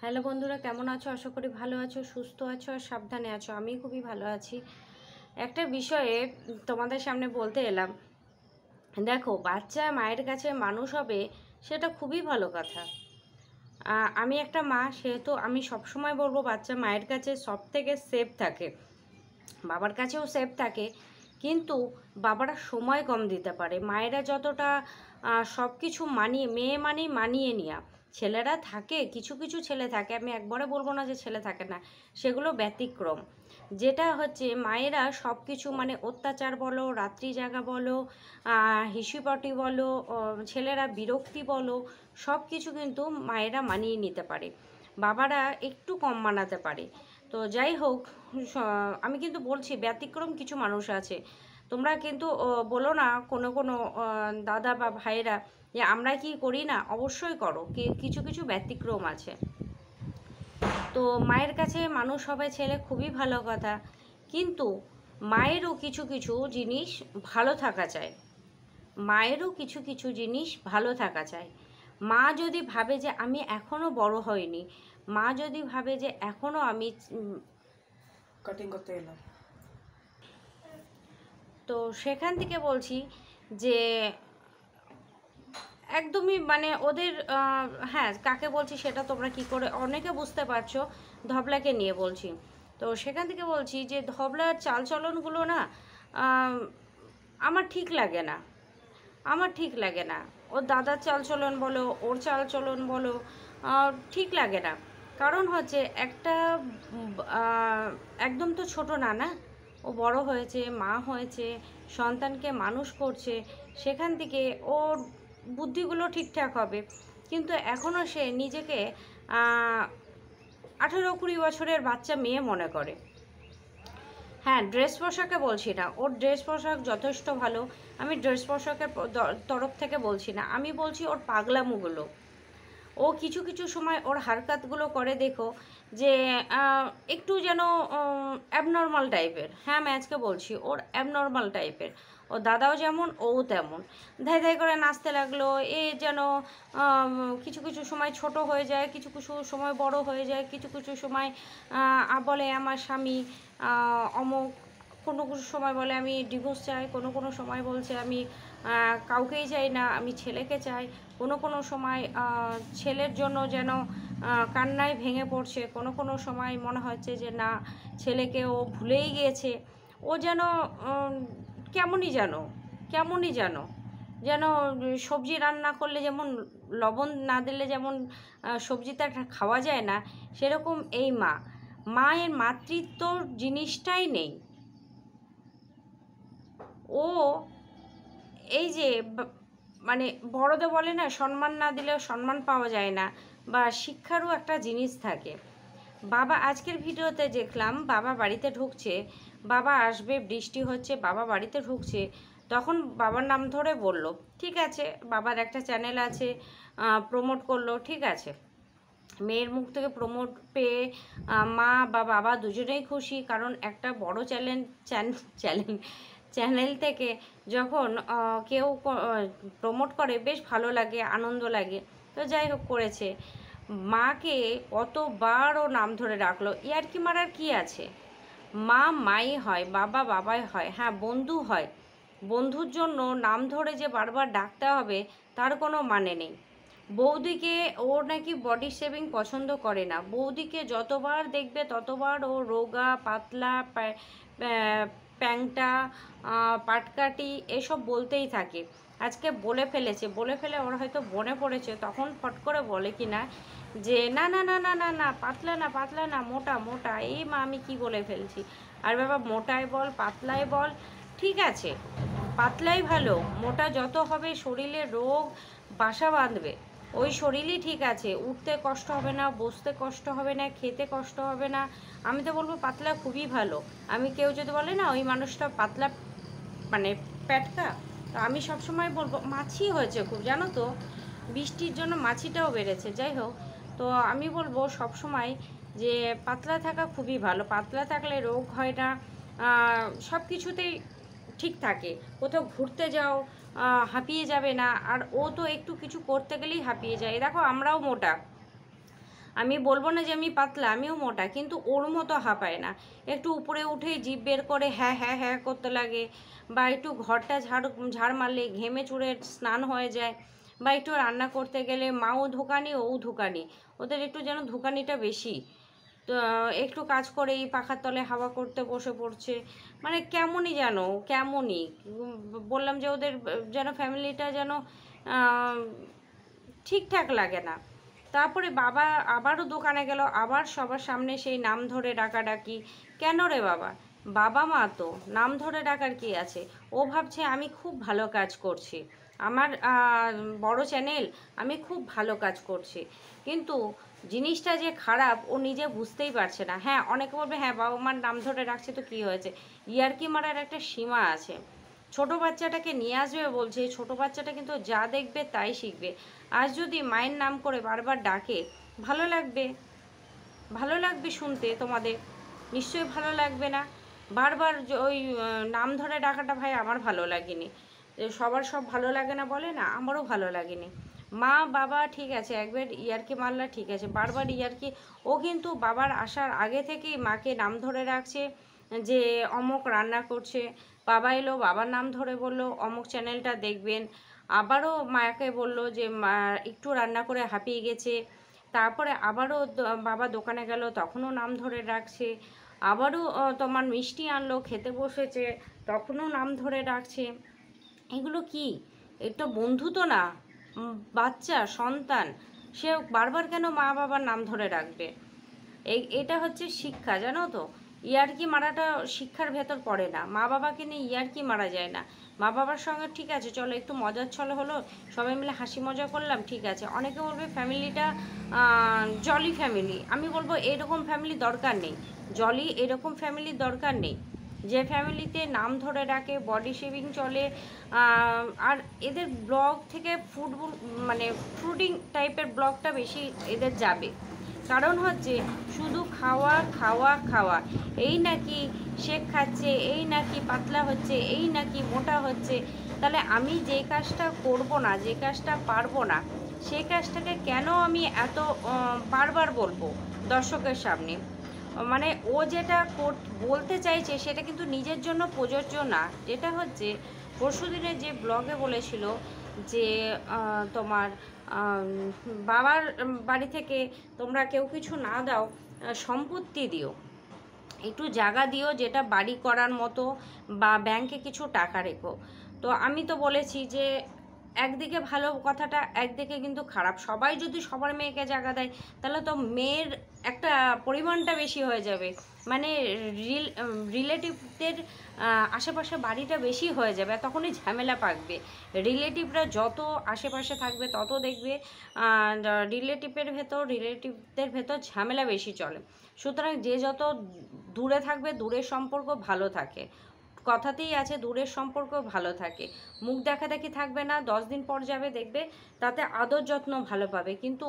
Hello বন্ধুরা, কেমন আছো? আশা করি ভালো আছো, সুস্থ আছো আর সাবধানে আছো। আমি খুবই ভালো আছি। একটা বিষয়ে তোমাদের সামনে বলতে এলাম। দেখো, বাচ্চা মায়ের কাছে মানুষ হবে, সেটা খুবই ভালো কথা। আমি একটা মা, সেহেতু আমি সবসময় বলবো বাচ্চা মায়ের কাছে সব থেকে সেফ থাকে, বাবার কাছেও সেফ থাকে। কিন্তু বাবারা সময় কম দিতে পারে। মায়েরা যতটা সব কিছু মানিয়ে, মেয়ে মানেই মানিয়ে নেওয়া। ছেলেরা থাকে, কিছু কিছু ছেলে থাকে, আমি একবারে বলবো না যে ছেলে থাকে না, সেগুলো ব্যতিক্রম। যেটা হচ্ছে মায়েরা সব কিছু মানে অত্যাচার বলো, রাত্রি জাগা বলো, হিসিপটি বলো, ছেলেরা বিরক্তি বলো, সব কিছু কিন্তু মায়েরা মানিয়ে নিতে পারে, বাবারা একটু কম মানাতে পারে। তো যাই হোক, আমি কিন্তু বলছি ব্যতিক্রম কিছু মানুষ আছে। তোমরা কিন্তু বলো না কোনো কোনো দাদা বা ভাইয়েরা যে আমরা কি করি না, অবশ্যই করো। কিছু কিছু ব্যতিক্রম আছে। তো মায়ের কাছে মানুষ হবে ছেলে, খুবই ভালো কথা। কিন্তু মায়েরও কিছু কিছু জিনিস ভালো থাকা চাই, মায়েরও কিছু কিছু জিনিস ভালো থাকা চাই। মা যদি ভাবে যে আমি এখনও বড় হইনি, মা যদি ভাবে যে এখনও আমি কাটিং করতে এলাম, তো সেখান থেকে বলছি যে একদমই মানে ওদের হ্যাঁ, কাকে বলছি সেটা তোমরা কি করে অনেকে বুঝতে পারছো, ধবলাকে নিয়ে বলছি। তো সেখান থেকে বলছি যে ধবলার চালচলনগুলো না আহ, আমার ঠিক লাগে না, আমার ঠিক লাগে না। ওর দাদার চালচলন বলো, ওর চালচলন বলো, ঠিক লাগে না। কারণ হচ্ছে একটা একদম তো ছোট না, না, ও বড় হয়েছে, মা হয়েছে, সন্তানকে মানুষ করছে, সেখান থেকে ওর বুদ্ধিগুলো ঠিকঠাক হবে। কিন্তু এখনও সে নিজেকে 18-20 বছরের বাচ্চা মেয়ে মনে করে। হ্যাঁ, ড্রেস পোশাকে বলছি না, ওর ড্রেস পোশাক যথেষ্ট ভালো, আমি ড্রেস পোশাকের তরফ থেকে বলছি না, আমি বলছি ওর পাগলামোগুলো। ও কিছু কিছু সময় ওর হারকাতগুলো করে দেখো যে একটু যেন অ্যাবনর্মাল টাইপের। হ্যাঁ, আমি আজকে বলছি ওর অ্যাবনর্মাল টাইপের। ও দাদাও যেমন, ও তেমন ধাই ধাই করে নাচতে লাগলো। এ যেন কিছু কিছু সময় ছোট হয়ে যায়, কিছু কিছু সময় বড় হয়ে যায়, কিছু কিছু সময় বলে আমার স্বামী অমুক, কোনো কোনো সময় বলে আমি ডিভোর্স চাই, কোনো কোনো সময় বলছে আমি কাউকেই চাই না, আমি ছেলেকে চাই। কোনো কোনো সময় ছেলের জন্য যেন কান্নায় ভেঙে পড়ছে, কোনো কোনো সময় মনে হচ্ছে যে না, ছেলেকে ও ভুলেই গিয়েছে। ও যেন কেমনই যেন, কেমনই যেন, যেন সবজি রান্না করলে যেমন লবণ না দিলে যেমন সবজিটা খাওয়া যায় না, সেরকম এই মা, মায়ের মাতৃত্বর জিনিসটাই নেই। ও এই যে মানে বড়দের বলে না, সম্মান না দিলেও সম্মান পাওয়া যায় না, বা শিক্ষারও একটা জিনিস থাকে। বাবা আজকের ভিডিওতে দেখলাম বাবা বাড়িতে ঢুকছে, বাবা আসবে, বৃষ্টি হচ্ছে, বাবা বাড়িতে ঢুকছে, তখন বাবার নাম ধরে বলল, ঠিক আছে, বাবার একটা চ্যানেল আছে, প্রমোট করলো, ঠিক আছে। মেয়ের মুখ থেকে প্রমোট পেয়ে মা বা বাবা দুজনেই খুশি, কারণ একটা বড় চ্যানেল থেকে যখন কেউ প্রমোট করে বেশ ভালো লাগে, আনন্দ লাগে। তো যাই হোক, করেছে। মাকে কতবার ও নাম ধরে রাখলো, ইয়ার্কি মারার কি আছে? মা মাই হয়, বাবা বাবাই হয়, হ্যাঁ বন্ধু হয়। বন্ধুর জন্য নাম ধরে যে বারবার ডাকতে হবে, তার কোনো মানে নেই। বৌদিকে, ও নাকি বডি শেভিং পছন্দ করে না, বৌদিকে যতবার দেখবে ততবার ও রোগা পাতলা প্যাংটা পাটকাটি এসব বলতেই থাকে। আজকে বলে ফেলেছে, বলে ফেলে ওর হয়তো মনে পড়েছে, তখন ফট করে বলে কি না যে না না না না না না, পাতলা না, পাতলা না, মোটা মোটা। এই মা, আমি কি বলে ফেলছি? আর বাবা, মোটাই বল পাতলাই বল, ঠিক আছে, পাতলাই ভালো, মোটা যত হবে শরীরে রোগ বাসা বাঁধবে। ওই শরীরই ঠিক আছে, উঠতে কষ্ট হবে না, বসতে কষ্ট হবে না, খেতে কষ্ট হবে না। আমি তো বলবো পাতলা খুবই ভালো। আমি কেউ যদি বলে না ওই মানুষটা পাতলা মানে প্যাটকা, তো আমি সবসময় বলবো মাছি হয়েছে খুব, জানো তো, বৃষ্টির জন্য মাছিটাও বেড়েছে। যাই হোক, তো আমি বলবো সব সময় যে পাতলা থাকা খুবই ভালো, পাতলা থাকলে রোগ হয় না, সব কিছুতেই ঠিক থাকে। কোথাও ঘুরতে যাও হাঁপিয়ে যাবে না। আর ও তো একটু কিছু করতে গেলেই হাঁপিয়ে যায়। দেখো আমরাও মোটা, আমি বলবো না যে আমি পাতলা, আমিও মোটা, কিন্তু ওর মতো হাঁপায় না। একটু উপরে উঠেই জিভ বের করে হ্যাঁ হ্যাঁ হ্যাঁ করতে লাগে, বা একটু ঘরটা ঝাড় মারলে ঘেমে চুড়ে স্নান হয়ে যায়, বা একটু রান্না করতে গেলে মাও ধোকানি ও ধোকানি, ওদের একটু যেন ধোকানিটা বেশি। তো একটু কাজ করে এই পাখার তলে হাওয়া করতে বসে পড়ছে, মানে কেমনই যেন, কেমনই বললাম যে ওদের যেন ফ্যামিলিটা যেন ঠিকঠাক লাগে না। তারপরে বাবা আবারও দোকানে গেল, আবার সবার সামনে সেই নাম ধরে ডাকাডাকি। কেন রে বাবা? বাবা মা তো, নাম ধরে ডাকার কি আছে? ও ভাবছে আমি খুব ভালো কাজ করছি, আমার বড় চ্যানেল, আমি খুব ভালো কাজ করছি, কিন্তু জিনিসটা যে খারাপ ও নিজে বুঝতেই পারছে না। হ্যাঁ, অনেকে বলবে হ্যাঁ বাবা মার নাম ধরে রাখছে তো কী হয়েছে, ইয়ার্কি মারার একটা সীমা আছে। ছোট বাচ্চাটাকে নিয়ে আসবে বলছে, ছোট বাচ্চাটা কিন্তু যা দেখবে তাই শিখবে। আজ যদি মায়ের নাম করে বারবার ডাকে, ভালো লাগবে? ভালো লাগবে শুনতে তোমাদের? নিশ্চয়ই ভালো লাগবে না। বারবার ওই নাম ধরে ডাকাটা ভাই আমার ভালো লাগেনি। সবার সব ভালো লাগে না বলে না, আমারও ভালো লাগেনি। মা বাবা ঠিক আছে, একবার ইয়ার্কি মারলা ঠিক আছে, বারবার ইয়ার্কি। ও কিন্তু বাবার আসার আগে থেকেই মাকে নাম ধরে রাখছে যে অমুক রান্না করছে, বাবা এলো বাবার নাম ধরে বলল অমুক চ্যানেলটা দেখবেন, আবারও মাকে বলল যে মা একটু রান্না করে হাঁপিয়ে গেছে, তারপরে আবারও বাবা দোকানে গেল তখনও নাম ধরে রাখছে, আবারও তোমার মিষ্টি আনলো খেতে বসেছে তখনও নাম ধরে রাখছে। এগুলো কি? এটা বন্ধু তো না, বাচ্চা সন্তান, সে বারবার কেন মা বাবার নাম ধরে রাখবে? এটা হচ্ছে শিক্ষা, জানো তো? ইয়ার্কি মারাটা শিক্ষার ভেতর পড়ে না। মা বাবাকে নিয়ে ইয়ার্কি মারা যায় না। মা বাবার সঙ্গে ঠিক আছে চলো একটু মজার ছলে হলো, সবাই মিলে হাসি মজা করলাম, ঠিক আছে। অনেকে বলবে ফ্যামিলিটা জলি ফ্যামিলি, আমি বলবো এরকম ফ্যামিলি দরকার নেই। জলি এরকম ফ্যামিলির দরকার নেই যে ফ্যামিলিতে নাম ধরে রাখে, বডি শেভিং চলে, আর এদের ব্লগ থেকে মানে ফুডিং টাইপের ব্লগটা বেশি এদের যাবে। কারণ হচ্ছে শুধু খাওয়া খাওয়া খাওয়া, এই নাকি শেক খাচ্ছে, এই নাকি পাতলা হচ্ছে, এই নাকি মোটা হচ্ছে। তাহলে আমি যে কাজটা করব না, যে কাজটা পারবো না, সেই কাজটাকে কেন আমি এত বারবার বলবো দর্শকের সামনে? মানে ও যেটা বলতে চাইছে সেটা কিন্তু নিজের জন্য প্রযোজ্য না। যেটা হচ্ছে পরশুদিনের যে ব্লগে বলেছিল যে তোমার বাবার বাড়ি থেকে তোমরা কেউ কিছু না দাও, সম্পত্তি দিও, একটু জায়গা দিও যেটা বাড়ি করার মতো, বা ব্যাংকে কিছু টাকা রেখো। তো আমি তো বলেছি যে একদিকে ভালো কথাটা, একদিকে কিন্তু খারাপ। সবাই যদি সবার মেয়েকে জায়গা দেয় তাহলে তো মেয়ের একটা পরিমাণটা বেশি হয়ে যাবে, মানে রিলেটিভদের আশেপাশে বাড়িটা বেশি হয়ে যাবে, তখনই ঝামেলা পাকবে। রিলেটিভরা যত আশেপাশে থাকবে তত দেখবে রিলেটিভদের ভেতর ঝামেলা বেশি চলে। সুতরাং যে যত দূরে থাকবে দূরের সম্পর্ক ভালো থাকে, কথাতেই আছে দূরের সম্পর্ক ভালো থাকে। মুখ দেখাদেখি থাকবে না, 10 দিন পর যাবে দেখবে তাতে আদর যত্ন ভালো পাবে, কিন্তু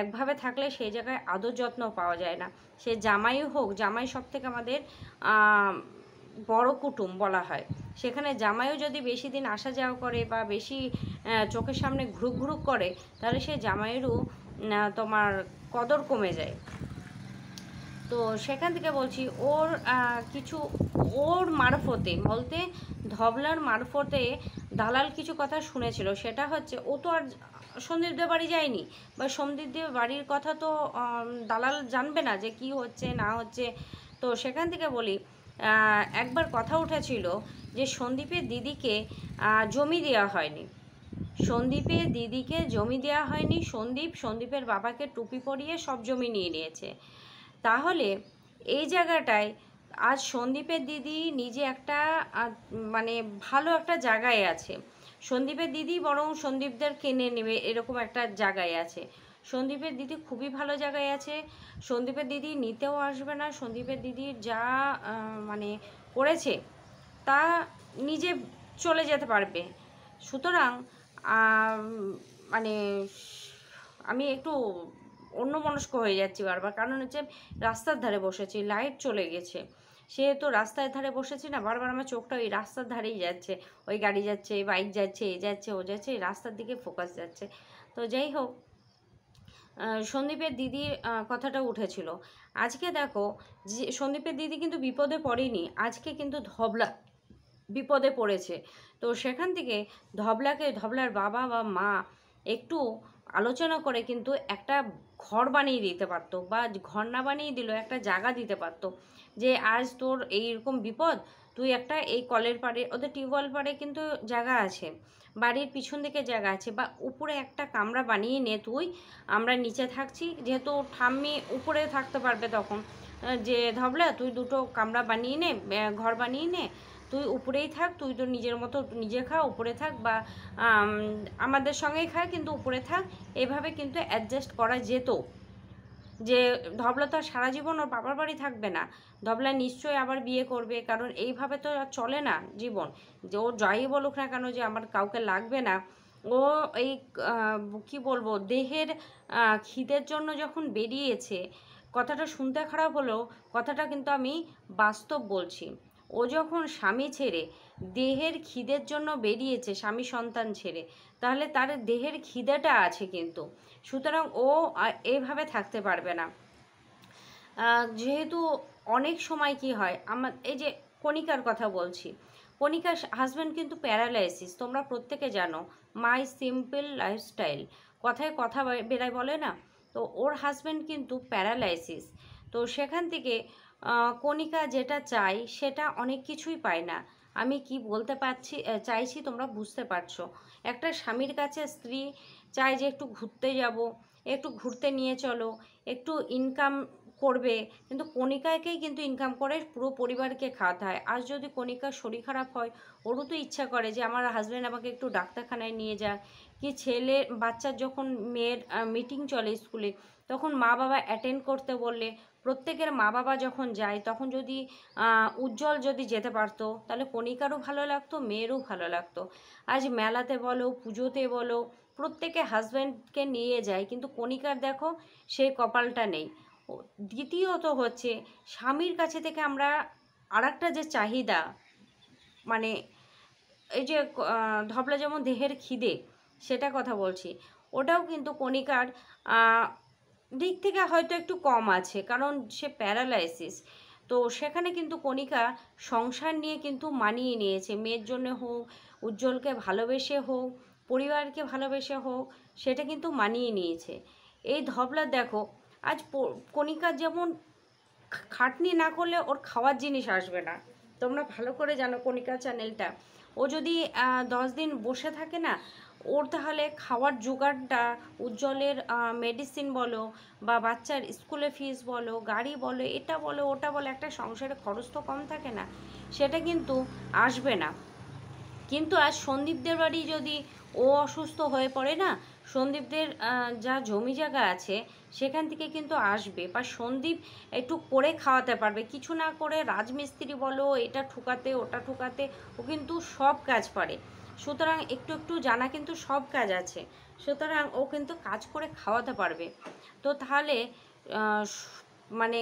একভাবে থাকলে সেই জায়গায় আদর যত্ন পাওয়া যায় না। সে জামাইও হোক, জামাই সব থেকে আমাদের বড় কুটুম বলা হয়, সেখানে জামাইও যদি বেশি দিন আসা যাওয়া করে বা বেশি চোখের সামনে ঘুরুক ঘুরুক করে, তাহলে সে জামাইয়েরও তোমার কদর কমে যায়। তো সেখান থেকে বলছি ওর কিছু, ওর মারফতে বলতে ধবলার মারফতে দালাল কিছু কথা শুনেছিল। সেটা হচ্ছে ও তো আর সন্দীপদের বাড়ি যায়নি, বা সন্দীপদের বাড়ির কথা তো দালাল জানবে না যে কি হচ্ছে না হচ্ছে। তো সেখান থেকে বলি একবার কথা উঠেছিল যে সন্দীপের দিদিকে জমি দেওয়া হয়নি, সন্দীপের দিদিকে জমি দেওয়া হয়নি, সন্দীপের বাবাকে টুপি পরিয়ে সব জমি নিয়ে নিয়েছে। তাহলে এই জায়গাটায় আজ সন্দীপের দিদি নিজে একটা মানে ভালো একটা জায়গায় আছে, সন্দীপের দিদি বরং সন্দীপদের কিনে নেবে এরকম একটা জায়গায় আছে। সন্দীপের দিদি খুবই ভালো জায়গায় আছে, সন্দীপের দিদি নিতেও আসবে না, সন্দীপের দিদি যা মানে করেছে তা নিজে চলে যেতে পারবে। সুতরাং মানে আমি একটু অন্যমনস্ক হয়ে যাচ্ছি বারবার, কারণ হচ্ছে রাস্তার ধারে বসেছি, লাইট চলে গেছে, সে তো রাস্তার ধারে বসেছি না, বারবার আমার চোখটা ওই রাস্তার ধারেই যাচ্ছে, ওই গাড়ি যাচ্ছে, বাইক যাচ্ছে, এ যাচ্ছে, ও যাচ্ছে, এই রাস্তার দিকে ফোকাস যাচ্ছে। তো যাই হোক, সন্দীপের দিদি কথাটা উঠেছিল। আজকে দেখো যে সন্দীপের দিদি কিন্তু বিপদে পড়েনি, আজকে কিন্তু ধবলা বিপদে পড়েছে। তো সেখান থেকে ধবলার বাবা বা মা একটু আলোচনা করে কিন্তু একটা ঘর বানিয়ে দিতে পারতো, বা ঘর না বানিয়ে দিলেও একটা জায়গা দিতে পারতো, যে আজ তোর এইরকম বিপদ, তুই একটা এই কলের পাড়ে, ওদের টিউবওয়েল পাড়ে কিন্তু জায়গা আছে, বাড়ির পিছন দিকে জায়গা আছে, বা উপরে একটা কামরা বানিয়ে নে তুই, আমরা নিচে থাকছি, যেহেতু ঠাম্মি উপরে থাকতে পারবে তখন, যে ধবলা তুই দুটো কামরা বানিয়ে নে, ঘর বানিয়ে নে, তুই উপরেই থাক, তুই তো নিজের মতো নিজে খা, উপরে থাক, বা আমাদের সঙ্গেই খা কিন্তু উপরে থাক। এভাবে কিন্তু অ্যাডজাস্ট করা যেত, যে ধবলা তো আর সারা জীবন ওর বাবার বাড়ি থাকবে না, ধবলা নিশ্চয়ই আবার বিয়ে করবে, কারণ এইভাবে তো আর চলে না জীবন, যে ও যাই বলুক না কেন যে আমার কাউকে লাগবে না, ও এই কি বলবো, দেহের খিদের জন্য যখন বেরিয়েছে, কথাটা শুনতে খারাপ হলেও কথাটা কিন্তু আমি বাস্তব বলছি, ও যখন স্বামী ছেড়ে দেহের খিদের জন্য বেরিয়েছে, স্বামী সন্তান ছেড়ে, তাহলে তার দেহের খিদেটা আছে কিন্তু, সুতরাং ও এইভাবে থাকতে পারবে না। যেহেতু অনেক সময় কি হয়, আমার এই যে কণিকার কথা বলছি, কণিকার হাজব্যান্ড কিন্তু প্যারালাইসিস, তোমরা প্রত্যেকে জানো, মাই সিম্পল লাইফস্টাইল কথায় কথা বেরায় বলে না, তো ওর হাজব্যান্ড কিন্তু প্যারালাইসিস। তো সেখান থেকে কণিকা যেটা চাই সেটা অনেক কিছুই পায় না। আমি কি বলতে চাইছি তোমরা বুঝতে পারছো। একটা স্বামীর কাছে স্ত্রী চায় যে একটু ঘুরতে যাব, একটু ঘুরতে নিয়ে চলো, একটু ইনকাম করবে, কিন্তু কণিকাকেই কিন্তু ইনকাম করে পুরো পরিবারকে খাওয়াতে হয়। আজ যদি কণিকার শরীর খারাপ হয়, ওরও তো ইচ্ছা করে যে আমার হাজব্যান্ড আমাকে একটু ডাক্তারখানায় নিয়ে যাক, কি ছেলে বাচ্চার যখন মেয়ের মিটিং চলে স্কুলে, তখন মা বাবা অ্যাটেন্ড করতে বললে, প্রত্যেকের মা বাবা যখন যায়, তখন যদি উজ্জ্বল যদি যেতে পারতো, তাহলে কণিকারও ভালো লাগতো, মেয়েরও ভালো লাগতো। আজ মেলাতে বলো, পুজোতে বলো, প্রত্যেকে হাজব্যান্ডকে নিয়ে যায়, কিন্তু কণিকার দেখো সেই কপালটা নেই। দ্বিতীয়ত হচ্ছে, স্বামীর কাছে থেকে আমরা আরেকটা যে চাহিদা, মানে এই যে ধবলা যেমন দেহের খিদে, সেটা কথা বলছি, ওটাও কিন্তু কণিকার দিক থেকে হয়তো একটু কম আছে, কারণ সে প্যারালাইসিস। তো সেখানে কিন্তু কণিকা সংসার নিয়ে কিন্তু মানিয়ে নিয়েছে, মেয়ের জন্য হোক, উজ্জ্বলকে ভালোবেসে হোক, পরিবারকে ভালোবেসে হোক, সেটা কিন্তু মানিয়ে নিয়েছে। এই ধবলা দেখো, আজ কণিকার যেমন খাটনি না করলে ওর খাওয়ার জিনিস আসবে না, তোমরা ভালো করে জানো কণিকা চ্যানেলটা, ও যদি 10 দিন বসে থাকে না, ওর তাহলে খাওয়ার জোগাড়টা, উজ্জ্বলের মেডিসিন বলো, বা বাচ্চার স্কুলে ফিস বলো, গাড়ি বলো, এটা বলো ওটা বলো, একটা সংসারে খরচ তো কম থাকে না, সেটা কিন্তু আসবে না। কিন্তু আজ সন্দীপদের বাড়ি যদি ও অসুস্থ হয়ে পড়ে না, সন্দীপদের যা জমি জায়গা আছে সেখান থেকে কিন্তু আসবে, বা সন্দীপ একটু করে খাওয়াতে পারবে, কিছু না করে রাজমিস্ত্রি বলো, এটা ঠুকাতে ওটা ঠুকাতে, ও কিন্তু সব কাজ পারে, সুতরাং একটু একটু জানা কিন্তু সব কাজ আছে, সুতরাং ও কিন্তু কাজ করে খাওয়াতে পারবে। তো তাহলে মানে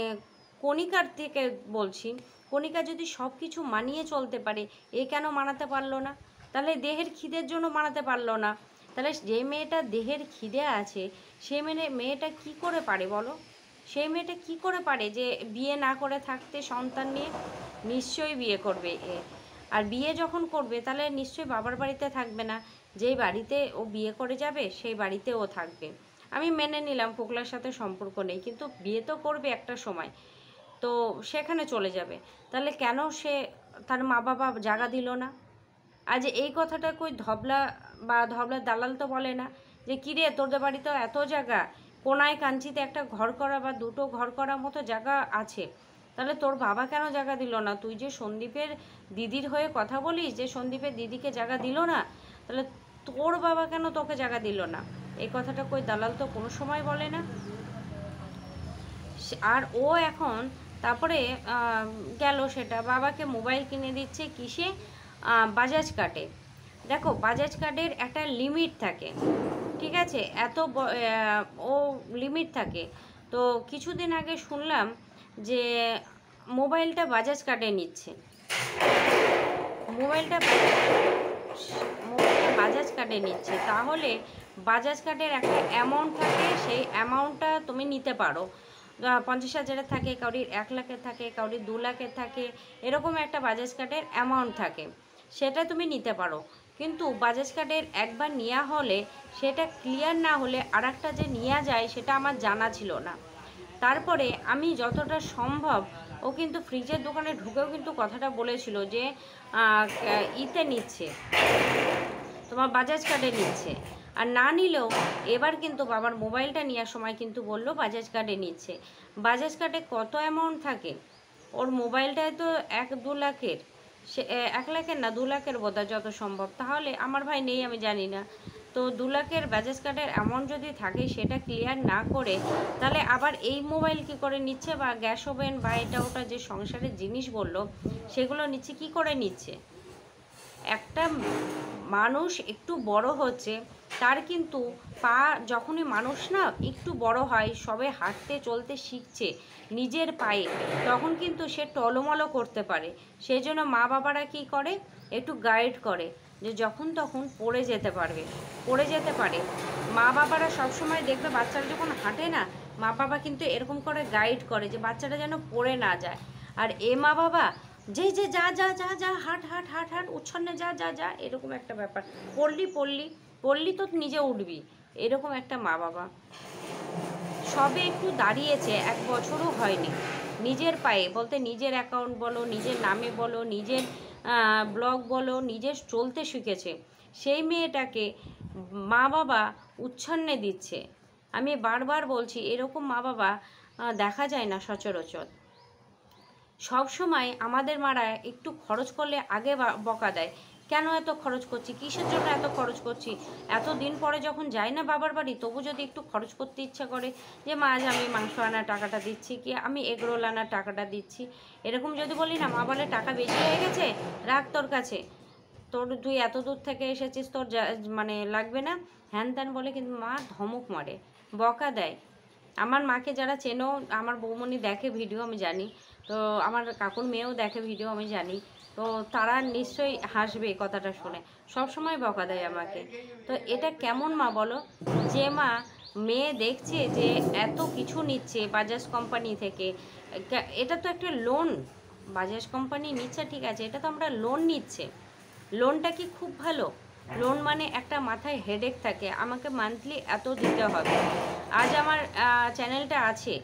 কণিকার থেকে বলছি, কণিকা যদি সব কিছু মানিয়ে চলতে পারে, এ কেন মানাতে পারলো না? তাহলে দেহের খিদের জন্য মানাতে পারলো না, তাহলে যে মেয়েটা দেহের খিদে আছে, সে মেয়েটা কি করে পারে বলো? সেই মেয়েটা কি করে পারে যে বিয়ে না করে থাকতে সন্তান নিয়ে? নিশ্চয়ই বিয়ে করবে এ, আর বিয়ে যখন করবে তাহলে নিশ্চয়ই বাবার বাড়িতে থাকবে না, যেই বাড়িতে ও বিয়ে করে যাবে সেই বাড়িতে ও থাকবে। আমি মেনে নিলাম ফোকলার সাথে সম্পর্ক নেই, কিন্তু বিয়ে তো করবে একটা সময়, তো সেখানে চলে যাবে, তাহলে কেন সে তার মা বাবা জায়গা দিল না? আজ এই কথাটা কই ধবলা বা ধবলার দালাল তো বলে না যে কিরে তোদের বাড়িতে এত জায়গা, কোনায় কাঞ্চিতে একটা ঘর করা বা দুটো ঘর করার মতো জায়গা আছে, তাহলে তোর বাবা কেন জায়গা দিল না? তুই যে সন্দীপের দিদির হয়ে কথা বলিস যে সন্দীপের দিদিকে জায়গা দিল না, তাহলে তোর বাবা কেন তোকে জায়গা দিল না? এই কথাটা কই দালাল তো কোনো সময় বলে না। আর ও এখন তারপরে গেল, সেটা বাবাকে মোবাইল কিনে দিচ্ছে কিসে? বাজাজ কার্ডে। দেখো বাজাজ কার্ডের একটা লিমিট থাকে, ঠিক আছে, ও লিমিট থাকে। তো কিছুদিন আগে শুনলাম যে মোবাইলটা বাজাজ কার্ডে নিচ্ছে, মোবাইলটা বাজাজ কার্ডে নিচ্ছে, তাহলে বাজাজ কার্ডের একটা অ্যামাউন্ট থাকে, সেই অ্যামাউন্টটা তুমি নিতে পারো। 50,000-এর থাকে, কাউরির 1 লাখের থাকে, কাউরির 2 লাখের থাকে, এরকম একটা বাজাজ কার্ডের অ্যামাউন্ট থাকে, সেটা তুমি নিতে পারো। কিন্তু বাজাজ কার্ডের একবার নেওয়া হলে সেটা ক্লিয়ার না হলে আর একটা যে নেওয়া যায় সেটা আমার জানা ছিল না। তারপরে আমি যতটা সম্ভব, ও কিন্তু ফ্রিজের দোকানে ঢুকেও কিন্তু কথাটা বলেছিল যে ইতে নিচ্ছে, তোমার বাজাজ কার্ডে নিচ্ছে। আর না নিলেও এবার কিন্তু বাবার মোবাইলটা নেওয়ার সময় কিন্তু বললো বাজাজ কার্ডে নিচ্ছে। বাজাজ কার্ডে কত অ্যামাউন্ট থাকে? ওর মোবাইলটায় তো 1-2 লাখের, সে 1 লাখের না 2 লাখের বোধহয় যত সম্ভব। তাহলে আমার ভাই নেই, আমি জানি না। তো 2 লাখের বাজাজ কার্ডের অ্যামাউন্ট যদি থাকে সেটা ক্লিয়ার না করে তাহলে আবার এই মোবাইল কি করে নিচ্ছে, বা গ্যাস ওভেন বা এটা ওটা যে সংসারের জিনিস বললো সেগুলো নিচ্ছে কি করে নিচ্ছে? একটা মানুষ একটু বড় হচ্ছে, তার কিন্তু পা যখনই মানুষ না একটু বড় হয়, সবে হাঁটতে চলতে শিখছে নিজের পায়ে, তখন কিন্তু সে টলমলো করতে পারে। সেই জন্য মা বাবারা কী করে, একটু গাইড করে যে যখন তখন পড়ে যেতে পারে। মা বাবারা সবসময় দেখবে বাচ্চারা যখন হাঁটে না, মা বাবা কিন্তু এরকম করে গাইড করে যে বাচ্চাটা যেন পড়ে না যায়। আর এ মা বাবা যে যে যা যা যা যা হাট হাট হাট হাট উচ্ছন্নে যা যা যা, এরকম একটা ব্যাপার। পড়লি তো নিজে উঠবি, এরকম একটা মা বাবা। সবে একটু দাঁড়িয়েছে, 1 বছরও হয়নি, নিজের পায়ে বলতে নিজের অ্যাকাউন্ট বলো, নিজের নামে বলো, নিজের ব্লগ বলো, নিজের চলতে শিখেছে। সেই মেয়েটাকে মা বাবা উচ্ছন্নে দিচ্ছে। আমি বারবার বলছি, এরকম মা বাবা দেখা যায় না সচরাচর। সব সময় আমাদের মারা একটু খরচ করলে আগে বকা দেয়, কেন এত খরচ করছি, কিসের জন্য এত খরচ করছি। এত দিন পরে যখন যাই না বাবার বাড়ি, তবু যদি একটু খরচ করতে ইচ্ছা করে যে মা আজ আমি মাংস আনার টাকাটা দিচ্ছি, কি আমি এগরোল আনার টাকাটা দিচ্ছি, এরকম যদি বলি না, মা বলে টাকা বেশি হয়ে গেছে, রাখ তোর কাছে, তুই এত দূর থেকে এসেছিস, তোর মানে লাগবে না, হ্যান ত্যান বলে কিন্তু মা ধমক মারে, বকা দেয়। আমার মাকে যারা চেনো, আমার বৌমণি দেখে ভিডিও আমি জানি, তো আমার কাকুর মেয়েও দেখে ভিডিও আমি জানি, তো তারা নিশ্চয়ই হাসবে এই কথাটা শুনে। সব সময় বকা দেয় আমাকে। তো এটা কেমন মা বলো, যে মা মেয়ে দেখছে যে এত কিছু নিচ্ছে বাজাজ কোম্পানি থেকে, এটা তো একটা লোন, বাজাজ কোম্পানি নিচ্ছে ঠিক আছে, এটা তো আমরা লোন নিচ্ছে, লোনটা কি খুব ভালো? লোন মানে একটা মাথায় হেডেক থাকে, আমাকে মান্থলি এত দিতে হবে। আজ আমার চ্যানেলটা আছে,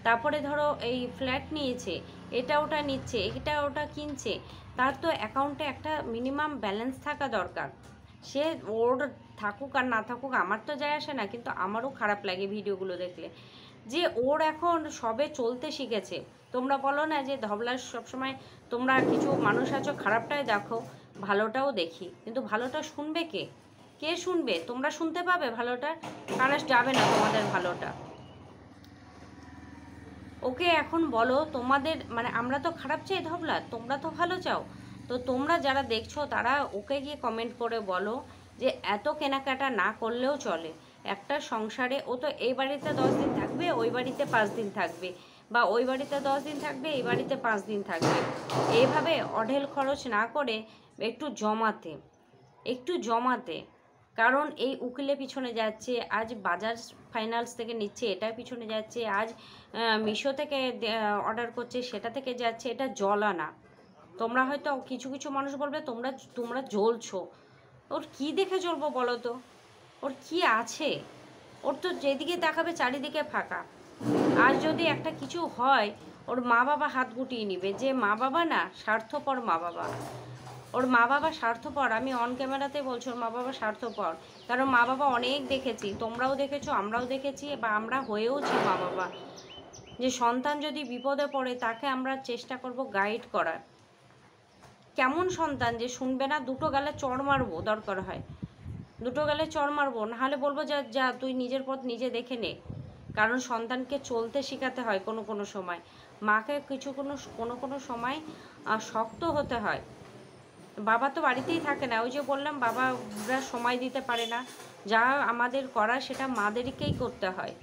তারপরে ধরো এই ফ্ল্যাট নিয়েছে, এটা ওটা নিচ্ছে, এটা ওটা কিনছে, তার তো অ্যাকাউন্টে একটা মিনিমাম ব্যালেন্স থাকা দরকার। সে ওর থাকুক আর না থাকুক আমার তো যায় আসে না, কিন্তু আমারও খারাপ লাগে ভিডিওগুলো দেখলে, যে ওর এখন সবে চলতে শিখেছে। তোমরা বলো না যে ধবলার সবসময় তোমরা কিছু মানুষ আছো খারাপটাই দেখো, ভালোটাও দেখি, কিন্তু ভালোটা শুনবে কে শুনবে? তোমরা শুনতে পাবে ভালোটা? কারণ যাবে না তোমাদের ভালোটা। ওকে এখন বলো, তোমাদের মানে আমরা তো খারাপ চাই ধবলা, তোমরা তো ভালো চাও, তো তোমরা যারা দেখছো তারা ওকে গিয়ে কমেন্ট করে বলো যে এত কেনাকাটা না করলেও চলে একটা সংসারে। ও তো এই বাড়িতে 10 দিন থাকবে, ওই বাড়িতে 5 দিন থাকবে, বা ওই বাড়িতে 10 দিন থাকবে, এই বাড়িতে 5 দিন থাকবে, এইভাবে অঢেল খরচ না করে একটু জমাতে। কারণ এই উকিলের পিছনে যাচ্ছে, আজ বাজাজ ফাইন্যান্স থেকে নিচ্ছে, এটার পিছনে যাচ্ছে, আজ মিশো থেকে অর্ডার করছে, সেটা থেকে যাচ্ছে, এটা জ্বলা না। তোমরা হয়তো কিছু কিছু মানুষ বলবে তোমরা জ্বলছো, ওর কি দেখে জ্বলবো বলো তো? ওর কি আছে? ওর তো যেদিকে তাকাবে চারিদিকে ফাঁকা। আর যদি একটা কিছু হয়, ওর মা বাবা হাত গুটিয়ে নিবে, যে মা বাবা না স্বার্থপর মা বাবা, ওর মা বাবা স্বার্থপর। আমি অন ক্যামেরাতে বলছি ওর মা বাবা স্বার্থপর, কারণ মা বাবা অনেক দেখেছি, তোমরাও দেখেছো, আমরাও দেখেছি, বা আমরা হয়েওছি মা বাবা, যে সন্তান যদি বিপদে পড়ে তাকে আমরা চেষ্টা করব গাইড করার। কেমন সন্তান যে শুনবে না, দুটো গালে চড় মারবো দরকার হয়, দুটো গালে চড় মারবো, নাহলে বলবো যা তুই নিজের পথ নিজে দেখে নে। কারণ সন্তানকে চলতে শেখাতে হয় কোনো সময়, মাকে কোনো সময় শক্ত হতে হয়। বাবা তো বাড়িতেই থাকে না, ওই যে বললাম বাবারা সময় দিতে পারে না, যা আমাদের করা সেটা মাদেরকেই করতে হয়।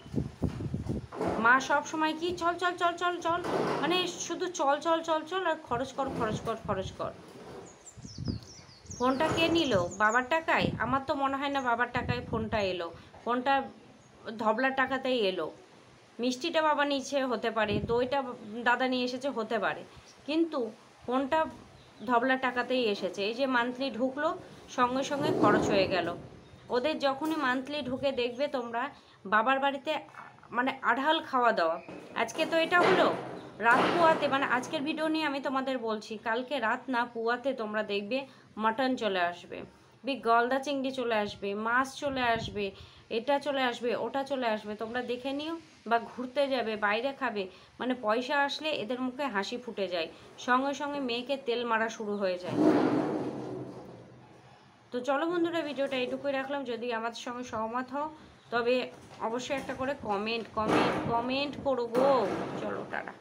মা সব সময় কি চল চল চল চল চল, মানে শুধু চল চল চল চল আর খরচ কর খরচ কর খরচ কর। ফোনটা কে নিল? বাবার টাকায়? আমার তো মনে হয় না বাবার টাকায় ফোনটা এলো। ফোনটা ধবলার টাকাতেই এলো। মিষ্টিটা বাবা নিচে হতে পারে, দইটা দাদা নিয়ে এসেছে হতে পারে, কিন্তু ফোনটা ধবলার টাকাতেই এসেছে। এই যে মান্থলি ঢুকলো, সঙ্গে সঙ্গে খরচ হয়ে গেল। ওদের যখনই মান্থলি ঢুকে দেখবে তোমরা বাবার বাড়িতে মানে আঢাল খাওয়া দাওয়া। আজকে তো এটা হলো রাত পুয়াতে, মানে আজকের ভিডিও নিয়ে আমি তোমাদের বলছি, কালকে রাত না পুয়াতে তোমরা দেখবে মাটন চলে আসবে, গলদা চিংড়ি চলে আসবে, মাছ চলে আসবে, এটা চলে আসবে, ওটা চলে আসবে। তোমরা দেখে নিও, বা ঘুরতে যাবে, বাইরে খাবে, মানে পয়সা আসলে এদের মুখে হাসি ফুটে যায়, সঙ্গে সঙ্গে মেয়েকে তেল মারা শুরু হয়ে যায়। তো চলো বন্ধুরা, ভিডিওটা এটুকুই রাখলাম। যদি আমাদের সঙ্গে সহমত হও তবে অবশ্যই একটা করে কমেন্ট করো গো। চলো টাটা।